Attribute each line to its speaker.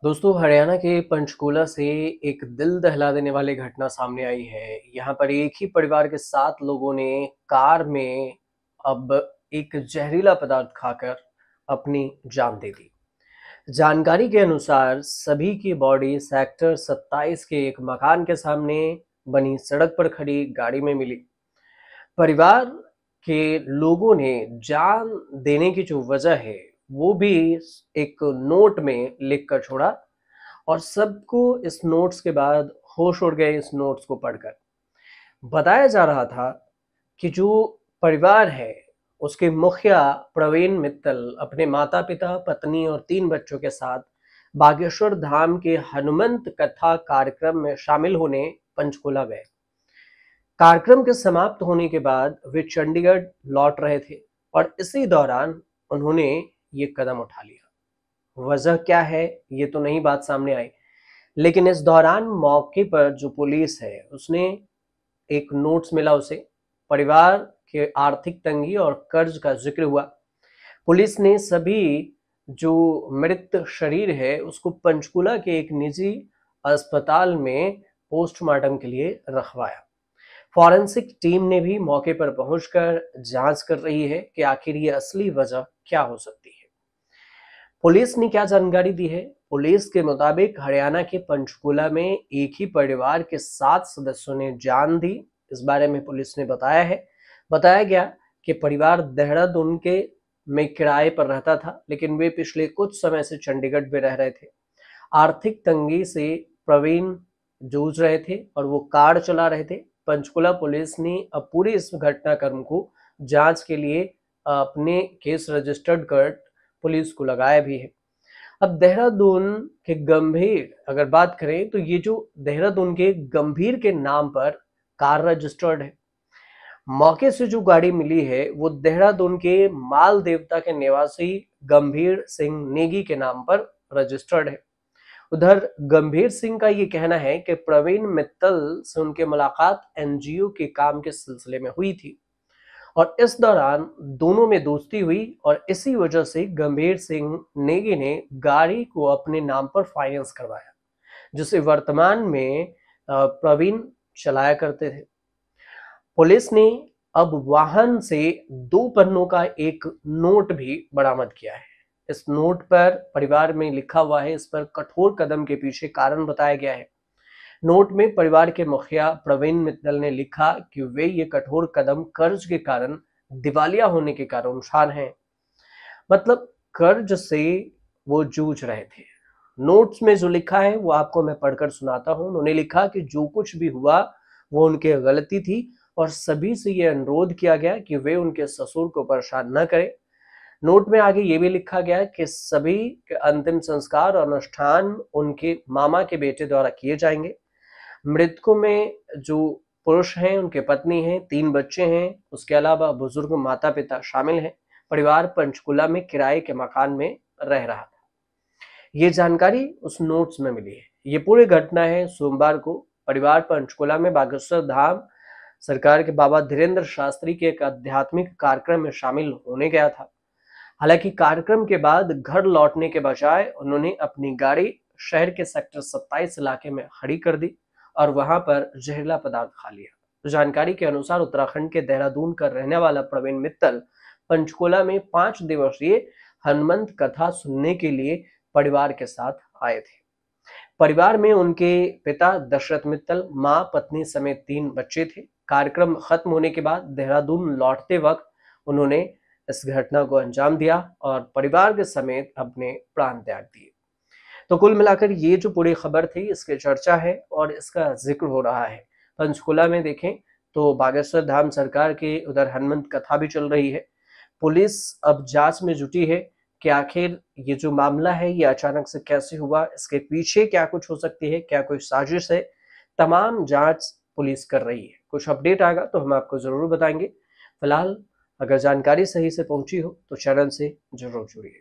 Speaker 1: दोस्तों, हरियाणा के पंचकूला से एक दिल दहला देने वाली घटना सामने आई है। यहाँ पर एक ही परिवार के 7 लोगों ने कार में अब एक जहरीला पदार्थ खाकर अपनी जान दे दी। जानकारी के अनुसार सभी की बॉडी सेक्टर 27 के एक मकान के सामने बनी सड़क पर खड़ी गाड़ी में मिली। परिवार के लोगों ने जान देने की जो वजह है, वो भी एक नोट में लिख कर छोड़ा और सबको इस नोट्स के बाद होश उड़ गए। इस नोट्स को पढ़कर बताया जा रहा था कि जो परिवार है उसके मुखिया प्रवीण मित्तल अपने माता पिता, पत्नी और 3 बच्चों के साथ बागेश्वर धाम के हनुमंत कथा कार्यक्रम में शामिल होने पंचकुला गए। कार्यक्रम के समाप्त होने के बाद वे चंडीगढ़ लौट रहे थे और इसी दौरान उन्होंने ये कदम उठा लिया। वजह क्या है ये तो नहीं बात सामने आई, लेकिन इस दौरान मौके पर जो पुलिस है उसने एक नोट्स मिला उसे। परिवार के आर्थिक तंगी और कर्ज का जिक्र हुआ। पुलिस ने सभी जो मृत शरीर है उसको पंचकुला के एक निजी अस्पताल में पोस्टमार्टम के लिए रखवाया। फॉरेंसिक टीम ने भी मौके पर पहुंचकर जांच कर रही है कि आखिर ये असली वजह क्या हो सकती है। पुलिस ने क्या जानकारी दी है? पुलिस के मुताबिक हरियाणा के पंचकुला में एक ही परिवार के 7 सदस्यों ने जान दी। इस बारे में पुलिस ने बताया गया कि परिवार देहरादून के में किराए पर रहता था, लेकिन वे पिछले कुछ समय से चंडीगढ़ में रह रहे थे। आर्थिक तंगी से प्रवीण जूझ रहे थे और वो कार चला रहे थे। पंचकुला पुलिस ने अब पूरी इस घटनाक्रम को जांच के लिए अपने केस रजिस्टर्ड कर पुलिस को लगाया भी है। अब देहरादून के गंभीर अगर बात करें तो ये जो देहरादून के गंभीर के नाम पर कार रजिस्टर्ड है। मौके से जो गाड़ी मिली है वो देहरादून के माल देवता के निवासी गंभीर सिंह नेगी के नाम पर रजिस्टर्ड है। उधर गंभीर सिंह का ये कहना है कि प्रवीण मित्तल से उनकी मुलाकात एनजीओ के काम के सिलसिले में हुई थी और इस दौरान दोनों में दोस्ती हुई और इसी वजह से गंभीर सिंह नेगी ने गाड़ी को अपने नाम पर फाइनेंस करवाया, जिसे वर्तमान में प्रवीण चलाया करते थे। पुलिस ने अब वाहन से 2 पन्नों का एक नोट भी बरामद किया है। इस नोट पर परिवार में लिखा हुआ है। इस पर कठोर कदम के पीछे कारण बताया गया है। नोट में परिवार के मुखिया प्रवीण मित्तल ने लिखा कि वे ये कठोर कदम कर्ज के कारण, दिवालिया होने के कारण उठा रहे हैं। मतलब कर्ज से वो जूझ रहे थे। नोट्स में जो लिखा है वो आपको मैं पढ़कर सुनाता हूं। उन्होंने लिखा कि जो कुछ भी हुआ वो उनकी गलती थी और सभी से ये अनुरोध किया गया कि वे उनके ससुर को परेशान न करें। नोट में आगे ये भी लिखा गया कि सभी के अंतिम संस्कार और अनुष्ठान उनके मामा के बेटे द्वारा किए जाएंगे। मृतकों में जो पुरुष हैं उनके पत्नी हैं, 3 बच्चे हैं, उसके अलावा बुजुर्ग माता पिता शामिल हैं। परिवार पंचकुला में किराए के मकान में रह रहा था। ये जानकारी उस नोट्स में मिली है। ये पूरी घटना है सोमवार को। परिवार पंचकुला में बागेश्वर धाम सरकार के बाबा धीरेन्द्र शास्त्री के एक आध्यात्मिक कार्यक्रम में शामिल होने गया था। हालांकि कार्यक्रम के बाद घर लौटने के बजाय उन्होंने अपनी गाड़ी शहर के सेक्टर 27 इलाके में खड़ी कर दी और वहां पर जहरीला पदार्थ खा लिया। जानकारी के अनुसार उत्तराखंड के देहरादून का रहने वाला प्रवीण मित्तल पंचकुला में 5 दिवसीय हनुमंत कथा सुनने के लिए परिवार के साथ आए थे। परिवार में उनके पिता दशरथ मित्तल, मां, पत्नी समेत 3 बच्चे थे। कार्यक्रम खत्म होने के बाद देहरादून लौटते वक्त उन्होंने इस घटना को अंजाम दिया और परिवार के समेत अपने प्राण त्याग दिए। तो कुल मिलाकर ये जो पूरी खबर थी इसकी चर्चा है और इसका जिक्र हो रहा है। पंचकुला में देखें तो बागेश्वर धाम सरकार के उधर हनुमंत कथा भी चल रही है। पुलिस अब जांच में जुटी है कि आखिर ये जो मामला है ये अचानक से कैसे हुआ, इसके पीछे क्या कुछ हो सकती है, क्या कोई साजिश है। तमाम जांच पुलिस कर रही है। कुछ अपडेट आएगा तो हम आपको जरूर बताएंगे। फिलहाल अगर जानकारी सही से पहुंची हो तो चैनल से जरूर जुड़िए।